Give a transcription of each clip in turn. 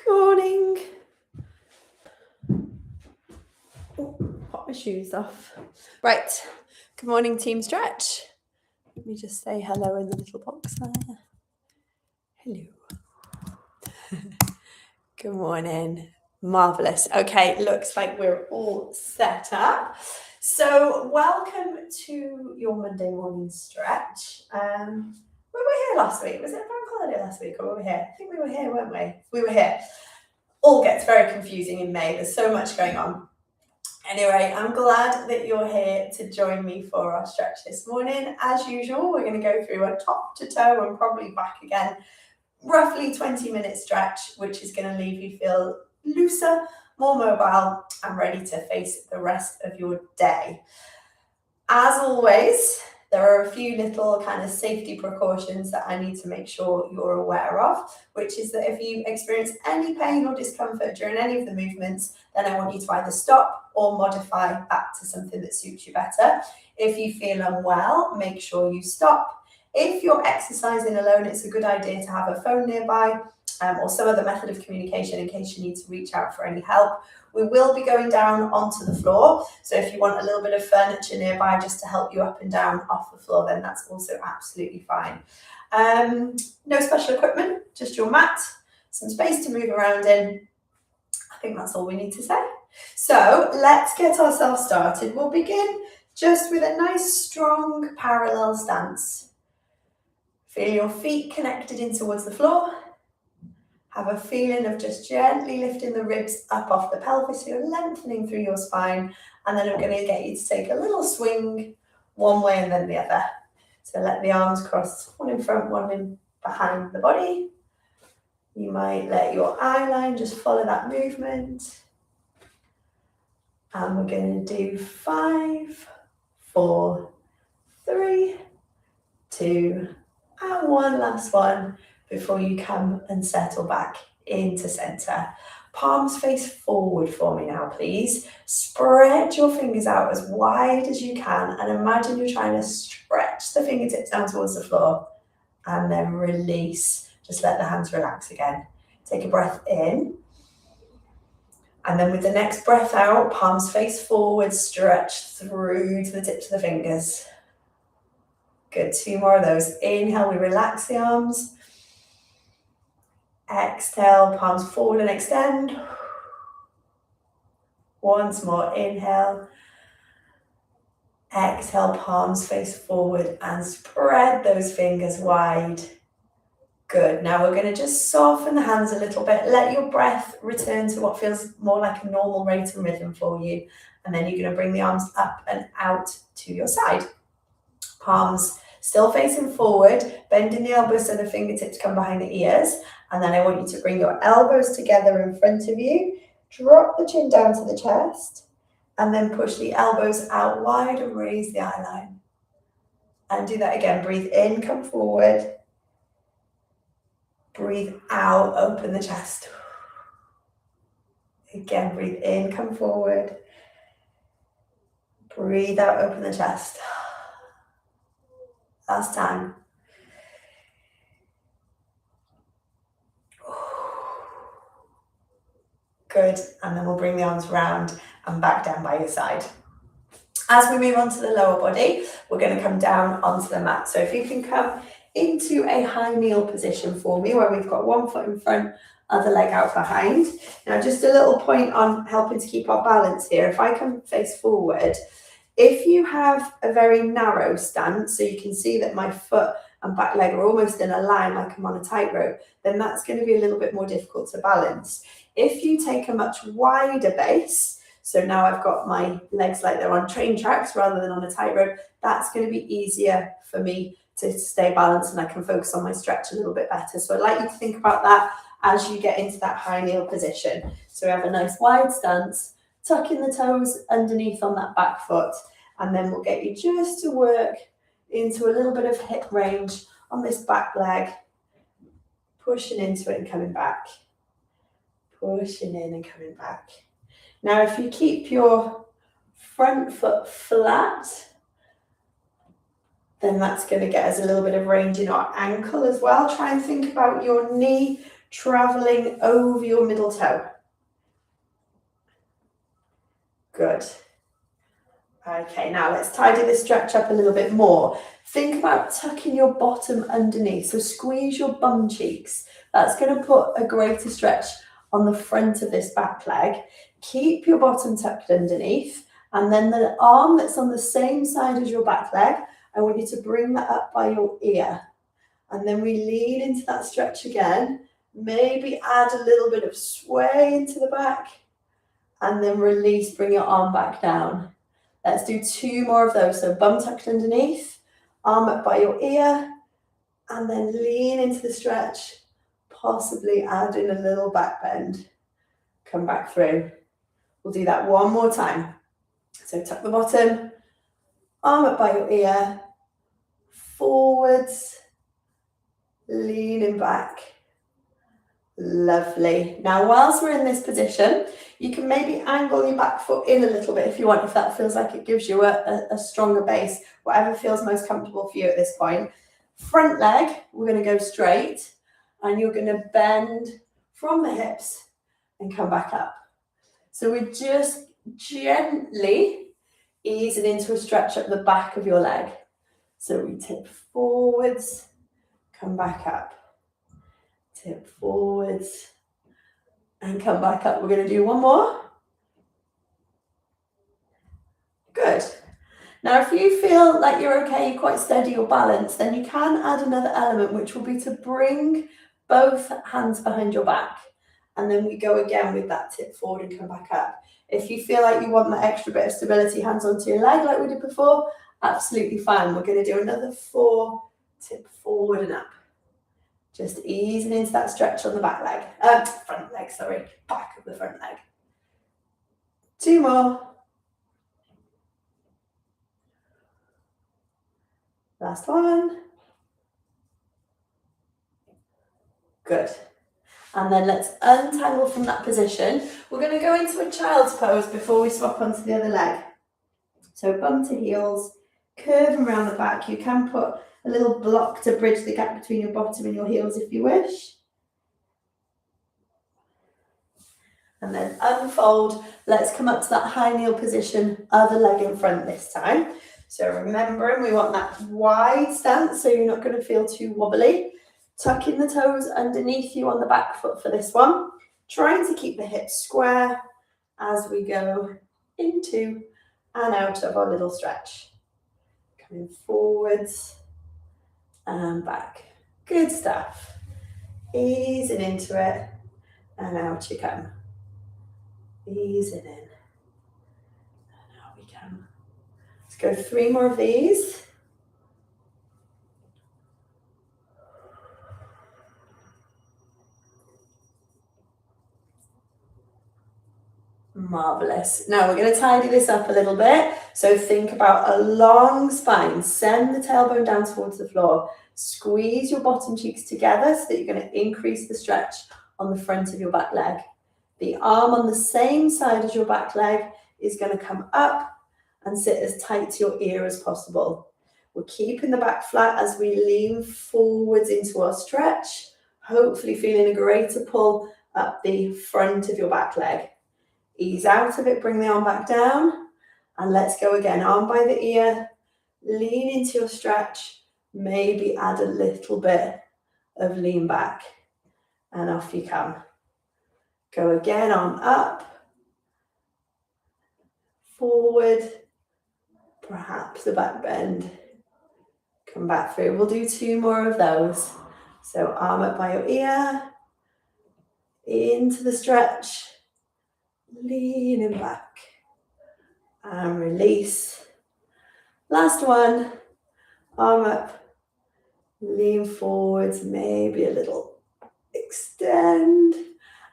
Morning. Pop my shoes off. Right. Good morning, team stretch. Let me just say hello in the little box there. Hello. Good morning. Marvellous. Okay, looks like we're all set up. So welcome to your Monday morning stretch. We were here last week. Was it a bank holiday last week or were we here? I think we were here, weren't we? We were here. All gets very confusing in May. There's so much going on. Anyway, I'm glad that you're here to join me for our stretch this morning. As usual, we're going to go through a top to toe and probably back again, roughly 20-minute stretch, which is going to leave you feel looser, more mobile, and ready to face the rest of your day. As always, there are a few little kind of safety precautions that I need to make sure you're aware of, which is that if you experience any pain or discomfort during any of the movements, then I want you to either stop or modify back to something that suits you better. If you feel unwell, make sure you stop. If you're exercising alone, it's a good idea to have a phone nearby or some other method of communication in case you need to reach out for any help. We will be going down onto the floor, so if you want a little bit of furniture nearby just to help you up and down off the floor, then that's also absolutely fine. No special equipment, just your mat, some space to move around in. I think that's all we need to say. So let's get ourselves started. We'll begin just with a nice strong parallel stance. Feel your feet connected in towards the floor. Have a feeling of just gently lifting the ribs up off the pelvis, so you're lengthening through your spine, and then I'm going to get you to take a little swing one way and then the other. So let the arms cross, one in front, one in behind the body. You might let your eye line just follow that movement. And we're going to do 5, 4, 3, 2, and one last one before you come and settle back into center. Palms face forward for me now, please. Spread your fingers out as wide as you can and imagine you're trying to stretch the fingertips down towards the floor and then release. Just let the hands relax again. Take a breath in. And then with the next breath out, palms face forward, stretch through to the tips of the fingers. Good, 2 more of those. Inhale, we relax the arms. Exhale, palms forward and extend. Once more, inhale. Exhale, palms face forward and spread those fingers wide. Good, now we're going to just soften the hands a little bit. Let your breath return to what feels more like a normal rate and rhythm for you. And then you're going to bring the arms up and out to your side. Palms still facing forward, bending the elbows so the fingertips come behind the ears. And then I want you to bring your elbows together in front of you. Drop the chin down to the chest. And then push the elbows out wide and raise the eye line. And do that again. Breathe in, come forward. Breathe out, open the chest. Again, breathe in, come forward. Breathe out, open the chest. Last time. Good, and then we'll bring the arms round and back down by your side. As we move on to the lower body, we're going to come down onto the mat. So if you can come into a high kneel position for me, where we've got one foot in front, other leg out behind. Now, just a little point on helping to keep our balance here. If I come face forward, if you have a very narrow stance, so you can see that my foot and back leg are almost in a line like I'm on a tightrope, then that's going to be a little bit more difficult to balance. If you take a much wider base, so now I've got my legs like they're on train tracks rather than on a tightrope, that's going to be easier for me to stay balanced and I can focus on my stretch a little bit better. So I'd like you to think about that as you get into that high kneel position. So we have a nice wide stance, tucking the toes underneath on that back foot, and then we'll get you just to work into a little bit of hip range on this back leg, pushing into it and coming back, pushing in and coming back. Now, if you keep your front foot flat, then that's going to get us a little bit of range in our ankle as well. Try and think about your knee traveling over your middle toe. Good. Okay, now let's tidy this stretch up a little bit more. Think about tucking your bottom underneath. So squeeze your bum cheeks. That's going to put a greater stretch on the front of this back leg. Keep your bottom tucked underneath. And then the arm that's on the same side as your back leg, I want you to bring that up by your ear. And then we lean into that stretch again. Maybe add a little bit of sway into the back. And then release, bring your arm back down. Let's do 2 more of those. So bum tucked underneath, arm up by your ear, and then lean into the stretch, possibly add in a little back bend. Come back through. We'll do that one more time. So tuck the bottom, arm up by your ear, forwards, leaning back. Lovely. Now, whilst we're in this position, you can maybe angle your back foot in a little bit if you want, if that feels like it gives you a stronger base, whatever feels most comfortable for you at this point. Front leg, we're going to go straight, and you're going to bend from the hips and come back up. So we're just gently easing into a stretch up the back of your leg. So we tip forwards, come back up. Tip forwards and come back up. We're going to do one more. Good. Now, if you feel like you're okay, you're quite steady or balanced, then you can add another element, which will be to bring both hands behind your back. And then we go again with that tip forward and come back up. If you feel like you want that extra bit of stability, hands onto your leg like we did before, absolutely fine. We're going to do another 4, tip forward and up. Just easing into that stretch on the back leg, front leg, sorry, back of the front leg. 2 more. Last one. Good. And then let's untangle from that position. We're going to go into a child's pose before we swap onto the other leg. So bum to heels, curve around the back. You can put a little block to bridge the gap between your bottom and your heels if you wish. And then unfold. Let's come up to that high kneel position, other leg in front this time. So remembering we want that wide stance so you're not going to feel too wobbly. Tucking the toes underneath you on the back foot for this one. Trying to keep the hips square as we go into and out of our little stretch. Coming forwards and back. Good stuff. Easing into it and out you come. Easing in and out we come. Let's go 3 more of these. Marvelous. Now we're going to tidy this up a little bit. So think about a long spine. Send the tailbone down towards the floor. Squeeze your bottom cheeks together so that you're going to increase the stretch on the front of your back leg. The arm on the same side as your back leg is going to come up and sit as tight to your ear as possible. We're keeping the back flat as we lean forwards into our stretch, hopefully feeling a greater pull up the front of your back leg. Ease out of it, bring the arm back down, and let's go again. Arm by the ear, lean into your stretch, maybe add a little bit of lean back, and off you come. Go again, arm up, forward, perhaps a back bend. Come back through. We'll do 2 more of those. So arm up by your ear, into the stretch, leaning back and release. Last one, arm up, lean forwards, maybe a little extend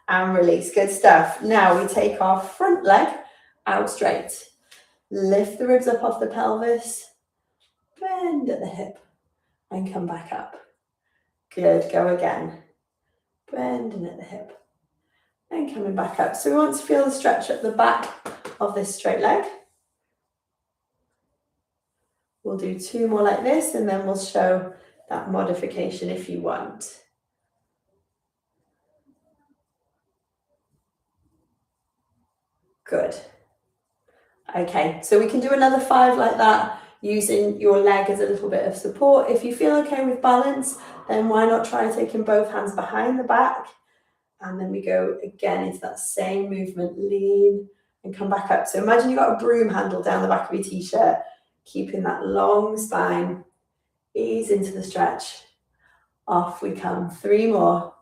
and release. Good stuff. Now we take our front leg out straight. Lift the ribs up off the pelvis, bend at the hip and come back up. Good, go again. Bending at the hip and coming back up. So we want to feel the stretch at the back of this straight leg. We'll do 2 more like this and then we'll show that modification if you want. Good. Okay, so we can do another 5 like that, using your leg as a little bit of support. If you feel okay with balance, then why not try taking both hands behind the back? And then we go again into that same movement, lean and come back up. So imagine you've got a broom handle down the back of your t-shirt, keeping that long spine, ease into the stretch. Off we come, 3 more.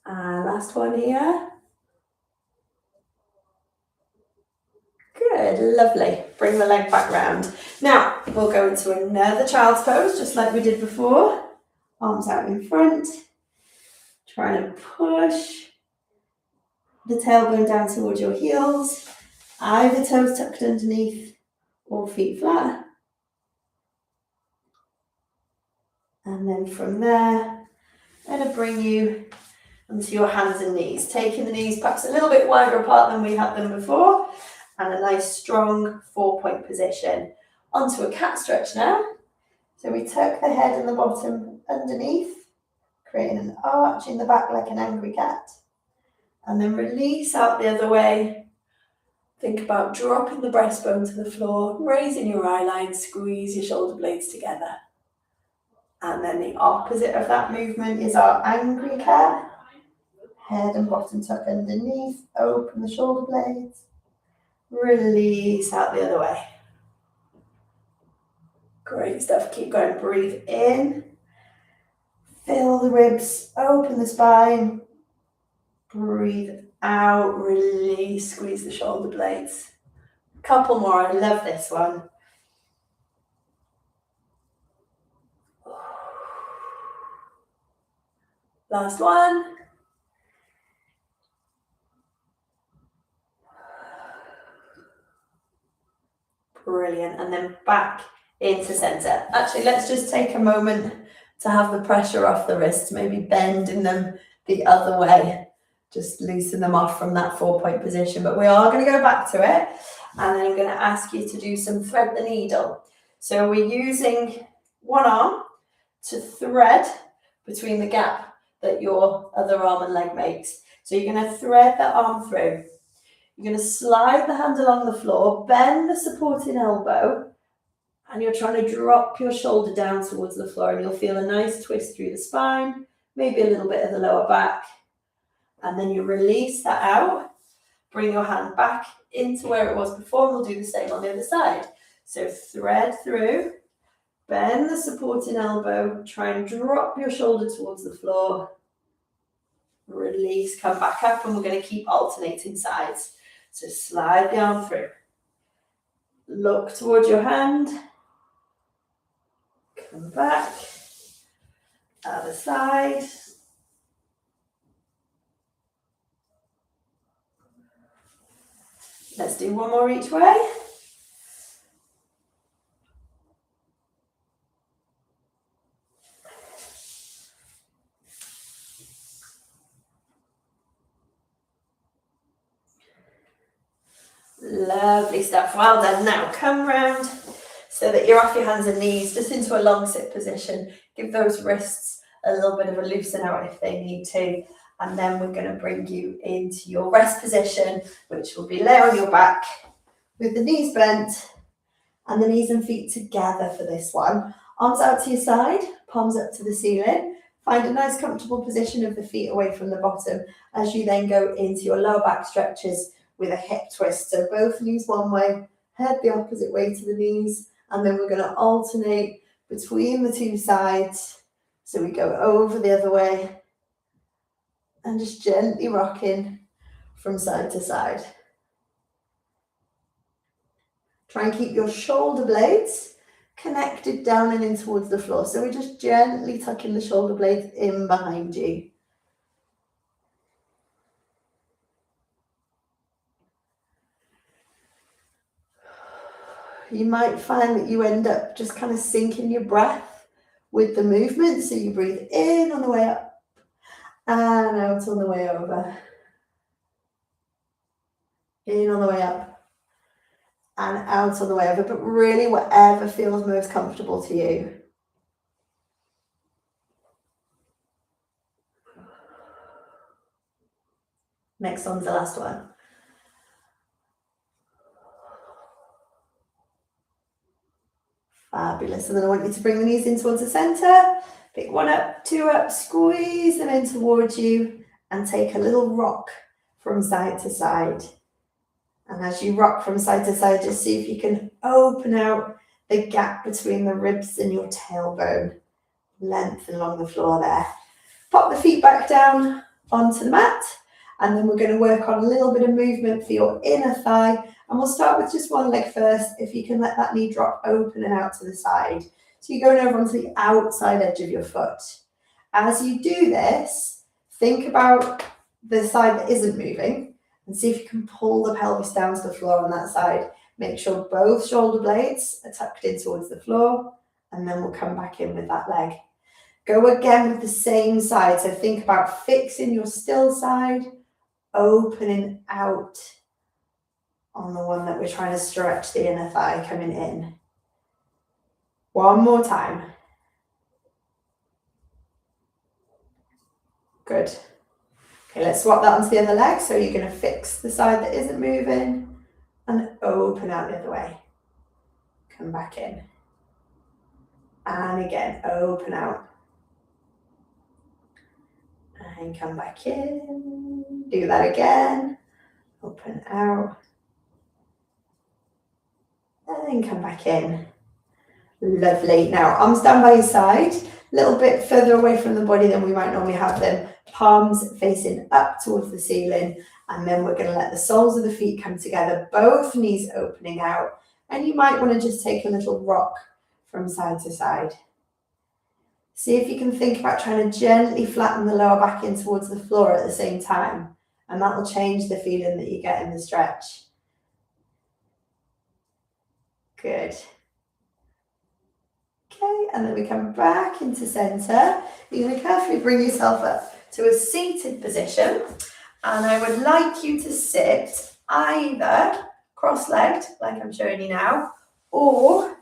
And last one here. Good, lovely. Bring the leg back round. Now, we'll go into another child's pose, just like we did before. Arms out in front. Trying to push the tailbone down towards your heels. Either toes tucked underneath or feet flat. And then from there, I'm going to bring you onto your hands and knees, taking the knees perhaps a little bit wider apart than we had them before, and a nice strong 4-point position. Onto a cat stretch now. So we tuck the head and the bottom underneath, creating an arch in the back like an angry cat. And then release out the other way. Think about dropping the breastbone to the floor, raising your eye line, squeeze your shoulder blades together. And then the opposite of that movement is our angry cat. Head and bottom tuck underneath, open the shoulder blades, release out the other way. Great stuff, keep going, breathe in, fill the ribs, open the spine, breathe out, release, squeeze the shoulder blades. Couple more, I love this one. Last one. Brilliant, and then back into center. Actually, let's just take a moment to have the pressure off the wrists, maybe bending them the other way. Just loosen them off from that 4-point position, but we are going to go back to it, and then I'm going to ask you to do some thread the needle. So we're using one arm to thread between the gap that your other arm and leg makes. So you're going to thread that arm through. You're going to slide the hand along the floor, bend the supporting elbow, and you're trying to drop your shoulder down towards the floor, and you'll feel a nice twist through the spine, maybe a little bit of the lower back. And then you release that out, bring your hand back into where it was before, and we'll do the same on the other side. So thread through, bend the supporting elbow, try and drop your shoulder towards the floor, release, come back up, and we're going to keep alternating sides. So slide the arm through, look towards your hand, come back, other side. Let's do one more each way. Lovely stuff, well done. Now come round so that you're off your hands and knees, just into a long sit position. Give those wrists a little bit of a loosen out if they need to. And then we're going to bring you into your rest position, which will be lay on your back with the knees bent and the knees and feet together for this one. Arms out to your side, palms up to the ceiling. Find a nice comfortable position of the feet away from the bottom as you then go into your lower back stretches with a hip twist. So both knees one way, head the opposite way to the knees, and then we're going to alternate between the two sides. So we go over the other way and just gently rocking from side to side. Try and keep your shoulder blades connected down and in towards the floor. So we're just gently tucking the shoulder blades in behind you. You might find that you end up just kind of syncing your breath with the movement. So you breathe in on the way up and out on the way over. In on the way up and out on the way over, but really whatever feels most comfortable to you. Next one's the last one. Fabulous. And then I want you to bring the knees in towards the center. Pick one up, two up, squeeze them in towards you and take a little rock from side to side. And as you rock from side to side, just see if you can open out the gap between the ribs and your tailbone. Lengthen along the floor there. Pop the feet back down onto the mat. And then we're going to work on a little bit of movement for your inner thigh. And we'll start with just one leg first. If you can let that knee drop open and out to the side. So you're going over onto the outside edge of your foot. As you do this, think about the side that isn't moving and see if you can pull the pelvis down to the floor on that side. Make sure both shoulder blades are tucked in towards the floor, and then we'll come back in with that leg. Go again with the same side. So think about fixing your still side, opening out on the one that we're trying to stretch the inner thigh coming in. One more time. Good. Okay, let's swap that onto the other leg. So you're going to fix the side that isn't moving and open out the other way. Come back in. And again, open out. And come back in. Do that again. Open out. And then come back in. Lovely. Now, arms down by your side. A little bit further away from the body than we might normally have them. Palms facing up towards the ceiling. And then we're going to let the soles of the feet come together. Both knees opening out. And you might want to just take a little rock from side to side. See if you can think about trying to gently flatten the lower back in towards the floor at the same time. And that will change the feeling that you get in the stretch. Good. Okay, and then we come back into center. You're going to carefully bring yourself up to a seated position. And I would like you to sit either cross-legged, like I'm showing you now, or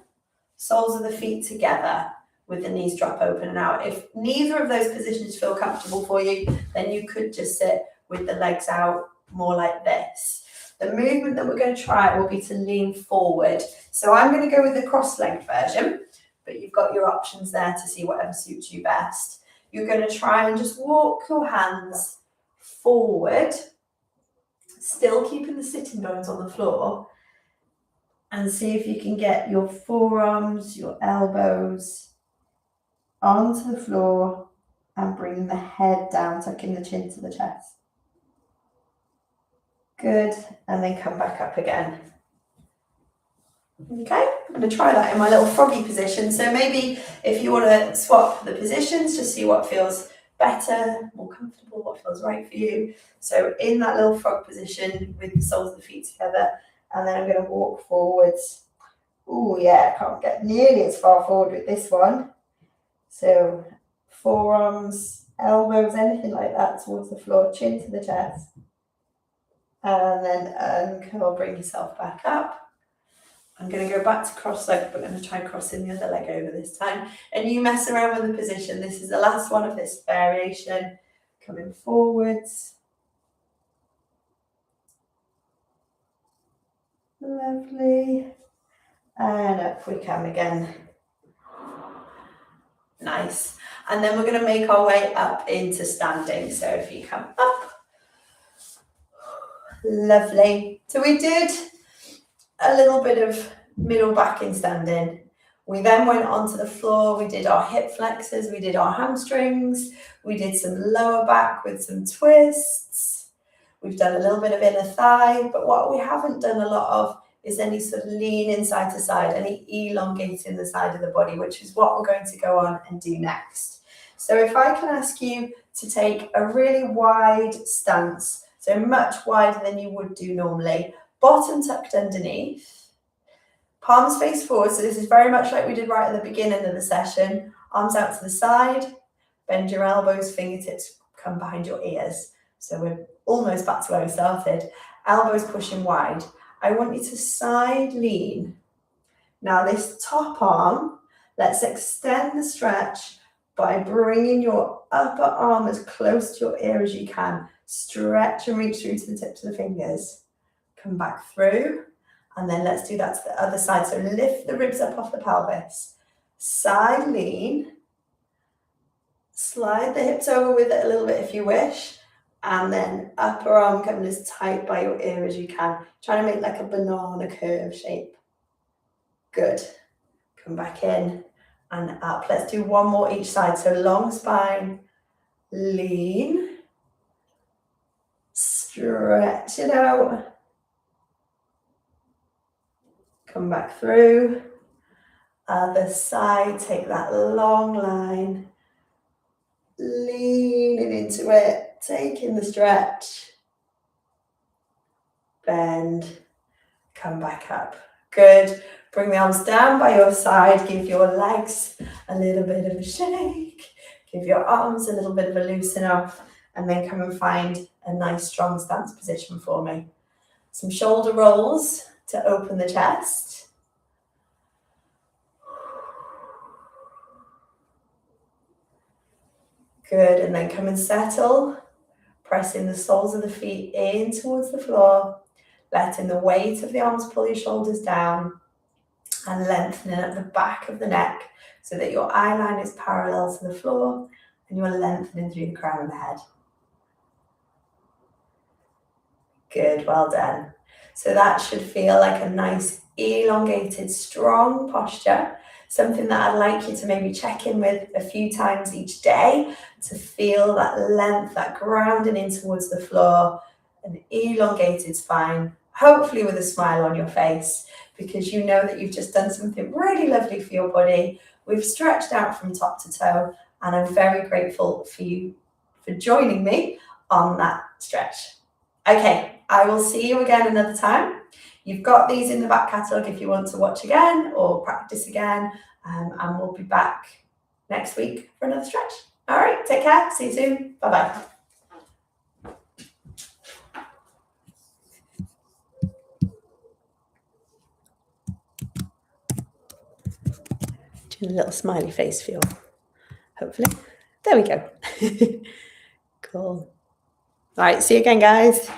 soles of the feet together with the knees drop open and out. If neither of those positions feel comfortable for you, then you could just sit with the legs out more like this. The movement that we're going to try will be to lean forward. So I'm going to go with the cross-legged version, but you've got your options there to see whatever suits you best. You're going to try and just walk your hands forward, still keeping the sitting bones on the floor, and see if you can get your forearms, your elbows onto the floor and bring the head down, tucking the chin to the chest. Good, and then come back up again. Okay, I'm going to try that in my little froggy position. So maybe if you want to swap the positions, just see what feels better, more comfortable, what feels right for you. So in that little frog position with the soles of the feet together, and then I'm going to walk forwards. Oh yeah, I can't get nearly as far forward with this one. So forearms, elbows, anything like that towards the floor, chin to the chest. And then uncurl, bring yourself back up. I'm going to go back to cross-legged, but I'm going to try crossing the other leg over this time. And you mess around with the position. This is the last one of this variation. Coming forwards. Lovely. And up we come again. Nice. And then we're going to make our way up into standing. So if you come up. Lovely. So we did a little bit of middle back in standing. We then went onto the floor. We did our hip flexors. We did our hamstrings. We did some lower back with some twists. We've done a little bit of inner thigh. But what we haven't done a lot of is any sort of leaning side to side, any elongating the side of the body, which is what we're going to go on and do next. So if I can ask you to take a really wide stance, so much wider than you would do normally, bottom tucked underneath, palms face forward. So this is very much like we did right at the beginning of the session. Arms out to the side, bend your elbows, fingertips come behind your ears. So we're almost back to where we started. Elbows pushing wide. I want you to side lean. Now this top arm, let's extend the stretch by bringing your upper arm as close to your ear as you can. Stretch and reach through to the tips of the fingers. Come back through. And then let's do that to the other side. So lift the ribs up off the pelvis. Side lean. Slide the hips over with it a little bit if you wish. And then upper arm coming as tight by your ear as you can. Trying to make like a banana curve shape. Good. Come back in and up. Let's do one more each side. So long spine. Lean. Stretch it out. Come back through. Other side. Take that long line. Leaning into it. Taking the stretch. Bend. Come back up. Good. Bring the arms down by your side. Give your legs a little bit of a shake. Give your arms a little bit of a loosen off. And then come and find a nice strong stance position for me. Some shoulder rolls to open the chest. Good. And then come and settle. Pressing the soles of the feet in towards the floor. Letting the weight of the arms pull your shoulders down. And lengthening at the back of the neck so that your eye line is parallel to the floor and you're lengthening through the crown of the head. Good, well done. So that should feel like a nice elongated, strong posture, something that I'd like you to maybe check in with a few times each day to feel that length, that grounding in towards the floor, an elongated spine, hopefully with a smile on your face, because you know that you've just done something really lovely for your body. We've stretched out from top to toe, and I'm very grateful for you for joining me on that stretch. Okay, I will see you again another time. You've got these in the back catalogue if you want to watch again or practice again, and we'll be back next week for another stretch. All right, take care. See you soon. Bye-bye. Do a little smiley face for you, hopefully. There we go. Cool. All right, see you again, guys.